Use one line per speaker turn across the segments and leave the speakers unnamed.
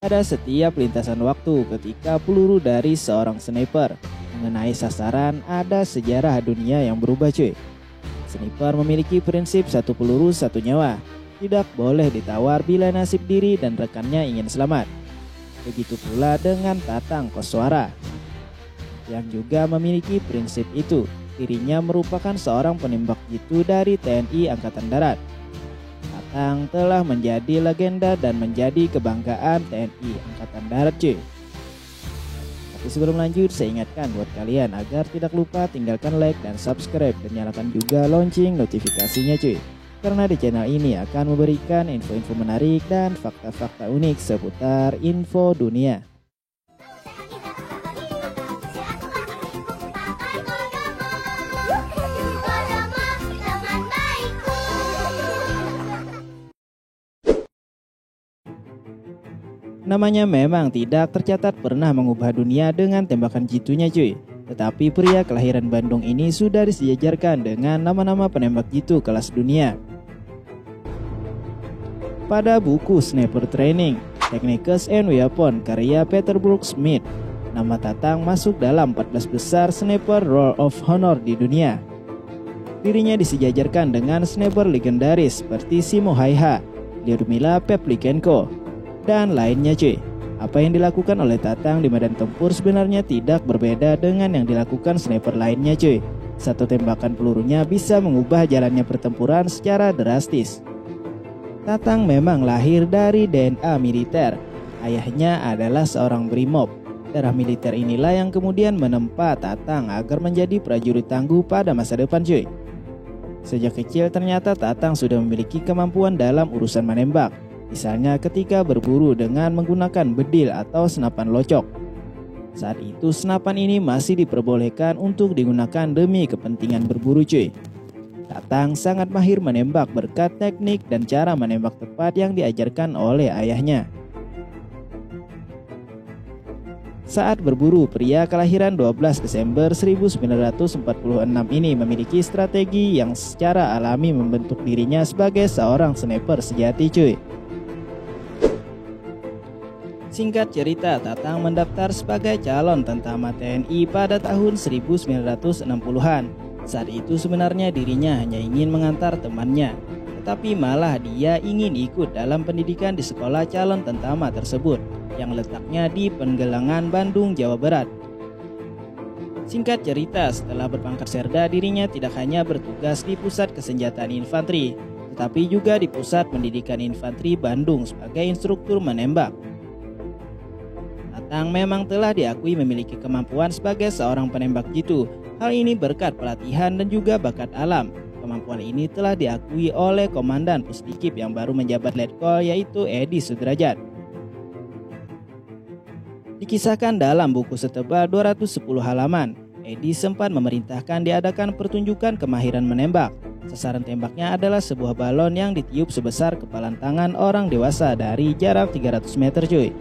pada setiap lintasan waktu ketika peluru dari seorang sniper mengenai sasaran, ada sejarah dunia yang berubah cuy. Sniper memiliki prinsip satu peluru satu nyawa. Tidak boleh ditawar bila nasib diri dan rekannya ingin selamat. Begitu pula dengan Tatang Koswara yang juga memiliki prinsip itu. Dirinya merupakan seorang penembak jitu dari TNI Angkatan Darat. Tatang telah menjadi legenda dan menjadi kebanggaan TNI Angkatan Darat cuy. Tapi sebelum lanjut, saya ingatkan buat kalian agar tidak lupa tinggalkan like dan subscribe dan nyalakan juga lonceng notifikasinya cuy. Karena di channel ini akan memberikan info-info menarik dan fakta-fakta unik seputar info dunia. Namanya memang tidak tercatat pernah mengubah dunia dengan tembakan jitunya cuy. Tetapi pria kelahiran Bandung ini sudah disejajarkan dengan nama-nama penembak jitu kelas dunia. Pada buku Sniper Training, Techniques and Weapons karya Peter Brooks Smith, nama Tatang masuk dalam 14 besar sniper Roll of Honor di dunia. Dirinya disejajarkan dengan sniper legendaris seperti Simo Haiha, Lyudmila Pevlichenko, dan lainnya cuy. Apa yang dilakukan oleh Tatang di medan tempur sebenarnya tidak berbeda dengan yang dilakukan sniper lainnya cuy. Satu tembakan pelurunya bisa mengubah jalannya pertempuran secara drastis. Tatang memang lahir dari DNA militer. Ayahnya adalah seorang brimob. Darah militer inilah yang kemudian menempa Tatang agar menjadi prajurit tangguh pada masa depan cuy. Sejak kecil ternyata Tatang sudah memiliki kemampuan dalam urusan menembak. Misalnya ketika berburu dengan menggunakan bedil atau senapan locok. Saat itu senapan ini masih diperbolehkan untuk digunakan demi kepentingan berburu cuy. Tatang sangat mahir menembak berkat teknik dan cara menembak tepat yang diajarkan oleh ayahnya. Saat berburu, pria kelahiran 12 Desember 1946 ini memiliki strategi yang secara alami membentuk dirinya sebagai seorang sniper sejati cuy. Singkat cerita, Tatang mendaftar sebagai calon tentara TNI pada tahun 1960-an. Saat itu sebenarnya dirinya hanya ingin mengantar temannya, tetapi malah dia ingin ikut dalam pendidikan di sekolah calon tentara tersebut yang letaknya di Penggelangan, Bandung, Jawa Barat. Singkat cerita, setelah berpangkat serda, dirinya tidak hanya bertugas di Pusat Kesenjataan Infanteri, tetapi juga di Pusat Pendidikan Infanteri Bandung sebagai instruktur menembak. Tatang memang telah diakui memiliki kemampuan sebagai seorang penembak jitu. Hal ini berkat pelatihan dan juga bakat alam. Kemampuan ini telah diakui oleh Komandan Pusdikip yang baru menjabat Letkol, yaitu Edi Sudrajat. Dikisahkan dalam buku setebal 210 halaman, Edi sempat memerintahkan diadakan pertunjukan kemahiran menembak. Sasaran tembaknya adalah sebuah balon yang ditiup sebesar kepalan tangan orang dewasa dari jarak 300 meter cuy.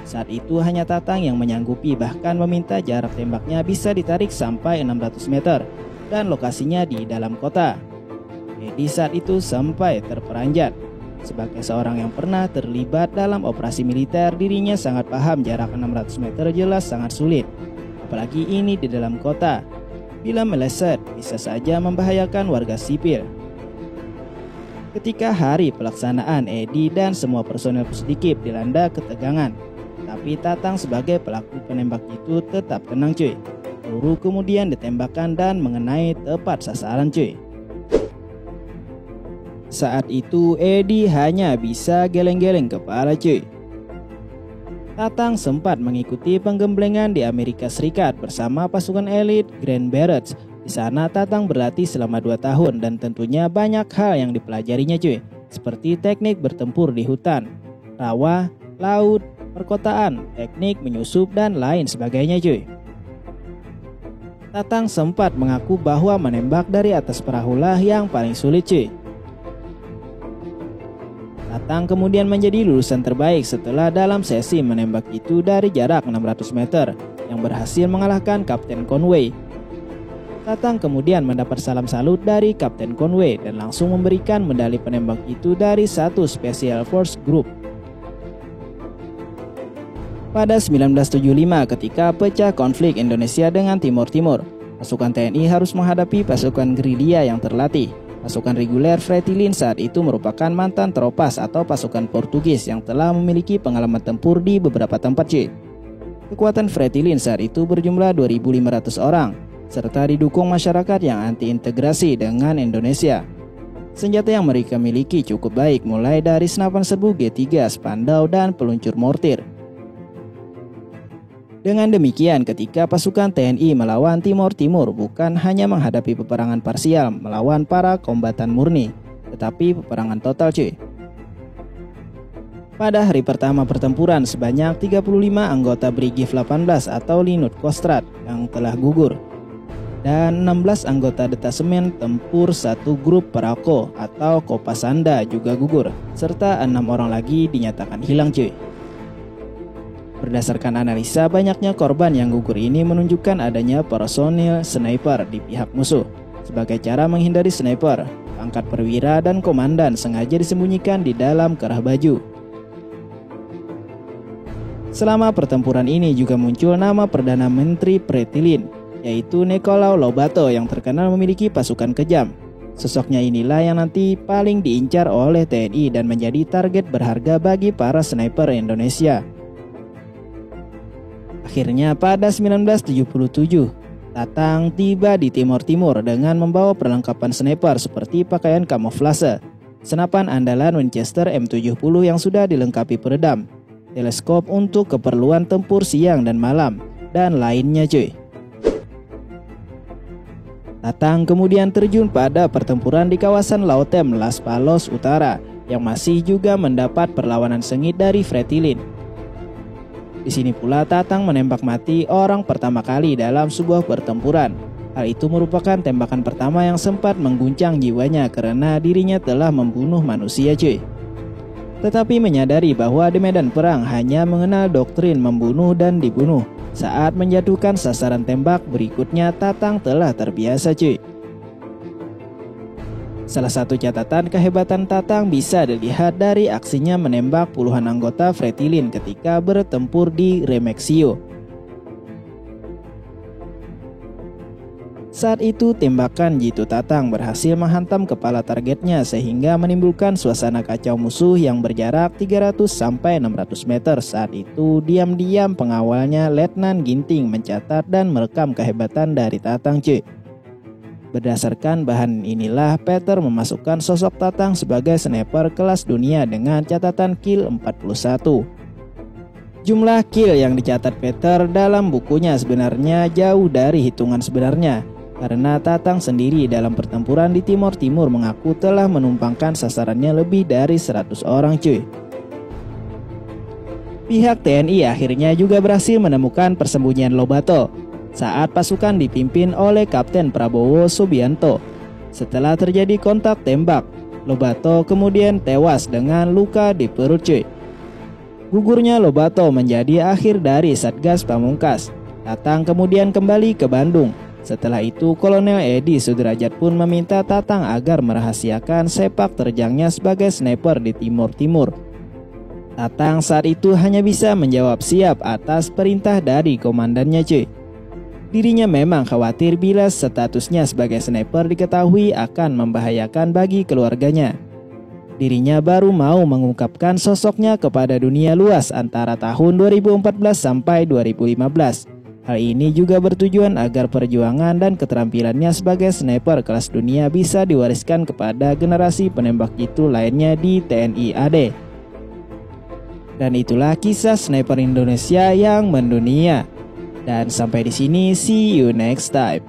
Saat itu hanya Tatang yang menyanggupi, bahkan meminta jarak tembaknya bisa ditarik sampai 600 meter dan lokasinya di dalam kota. Edi saat itu sampai terperanjat. Sebagai seorang yang pernah terlibat dalam operasi militer, dirinya sangat paham jarak 600 meter jelas sangat sulit. Apalagi ini di dalam kota. Bila meleset, bisa saja membahayakan warga sipil. Ketika hari pelaksanaan, Edi dan semua personel Pusdikip dilanda ketegangan. Tapi Tatang sebagai pelaku penembak itu tetap tenang cuy. Peluru kemudian ditembakkan dan mengenai tepat sasaran cuy. Saat itu Edi hanya bisa geleng-geleng kepala cuy. Tatang sempat mengikuti penggemblengan di Amerika Serikat bersama pasukan elit Green Berets. Di sana Tatang berlatih selama 2 tahun dan tentunya banyak hal yang dipelajarinya cuy. Seperti teknik bertempur di hutan, rawa, laut, perkotaan, teknik menyusup dan lain sebagainya cuy. Tatang sempat mengaku bahwa menembak dari atas perahulah yang paling sulit cuy. Tatang kemudian menjadi lulusan terbaik setelah dalam sesi menembak itu dari jarak 600 meter yang berhasil mengalahkan Kapten Conway. Tatang kemudian mendapat salam salut dari Kapten Conway dan langsung memberikan medali penembak itu dari satu Special Force Group. Pada 1975 ketika pecah konflik Indonesia dengan Timur Timur, pasukan TNI harus menghadapi pasukan gerilya yang terlatih. Pasukan reguler Fretilin saat itu merupakan mantan tropas atau pasukan Portugis yang telah memiliki pengalaman tempur di beberapa tempat. Kekuatan Fretilin saat itu berjumlah 2.500 orang, serta didukung masyarakat yang anti-integrasi dengan Indonesia. Senjata yang mereka miliki cukup baik, mulai dari senapan serbu G3, spandau, dan peluncur mortir. Dengan demikian, ketika pasukan TNI melawan Timur Timur bukan hanya menghadapi peperangan parsial melawan para kombatan murni, tetapi peperangan total. Pada hari pertama pertempuran, sebanyak 35 anggota Brigif 18 atau Linut Kostrad yang telah gugur, dan 16 anggota detasemen tempur 1 grup Parako atau Kopasanda juga gugur, serta 6 orang lagi dinyatakan hilang. Berdasarkan analisa, banyaknya korban yang gugur ini menunjukkan adanya personil sniper di pihak musuh. Sebagai cara menghindari sniper, pangkat perwira dan komandan sengaja disembunyikan di dalam kerah baju. Selama pertempuran ini juga muncul nama Perdana Menteri Fretilin, yaitu Nicolau Lobato yang terkenal memiliki pasukan kejam. Sosoknya inilah yang nanti paling diincar oleh TNI dan menjadi target berharga bagi para sniper Indonesia. Akhirnya pada 1977, Tatang tiba di Timur Timur dengan membawa perlengkapan sniper seperti pakaian kamuflase, senapan andalan Winchester M70 yang sudah dilengkapi peredam, teleskop untuk keperluan tempur siang dan malam, dan lainnya. Tatang kemudian terjun pada pertempuran di kawasan Lautem Las Palos Utara yang masih juga mendapat perlawanan sengit dari Fretilin. Di sini pula Tatang menembak mati orang pertama kali dalam sebuah pertempuran. Hal itu merupakan tembakan pertama yang sempat mengguncang jiwanya karena dirinya telah membunuh manusia. Tetapi menyadari bahwa di medan perang hanya mengenal doktrin membunuh dan dibunuh. Saat menjatuhkan sasaran tembak berikutnya, Tatang telah terbiasa. Salah satu catatan kehebatan Tatang bisa dilihat dari aksinya menembak puluhan anggota Fretilin ketika bertempur di Remexio. Saat itu tembakan jitu Tatang berhasil menghantam kepala targetnya sehingga menimbulkan suasana kacau musuh yang berjarak 300-600 meter. Saat itu diam-diam pengawalnya Letnan Ginting mencatat dan merekam kehebatan dari Tatang. Berdasarkan bahan inilah Peter memasukkan sosok Tatang sebagai sniper kelas dunia dengan catatan kill 41. Jumlah kill yang dicatat Peter dalam bukunya sebenarnya jauh dari hitungan sebenarnya, karena Tatang sendiri dalam pertempuran di Timur Timur mengaku telah menumpangkan sasarannya lebih dari 100 orang. Pihak TNI akhirnya juga berhasil menemukan persembunyian Lobato saat pasukan dipimpin oleh Kapten Prabowo Subianto. Setelah terjadi kontak tembak, Lobato kemudian tewas dengan luka di perut. Gugurnya Lobato menjadi akhir dari Satgas Pamungkas. Tatang kemudian kembali ke Bandung. Setelah itu Kolonel Edi Sudrajat pun meminta Tatang agar merahasiakan sepak terjangnya sebagai sniper di Timur Timur. Tatang saat itu hanya bisa menjawab siap atas perintah dari komandannya. Dirinya memang khawatir bila statusnya sebagai sniper diketahui akan membahayakan bagi keluarganya. Dirinya baru mau mengungkapkan sosoknya kepada dunia luas antara tahun 2014 sampai 2015. Hal ini juga bertujuan agar perjuangan dan keterampilannya sebagai sniper kelas dunia bisa diwariskan kepada generasi penembak jitu lainnya di TNI AD. Dan itulah kisah sniper Indonesia yang mendunia. Dan sampai di sini, see you next time.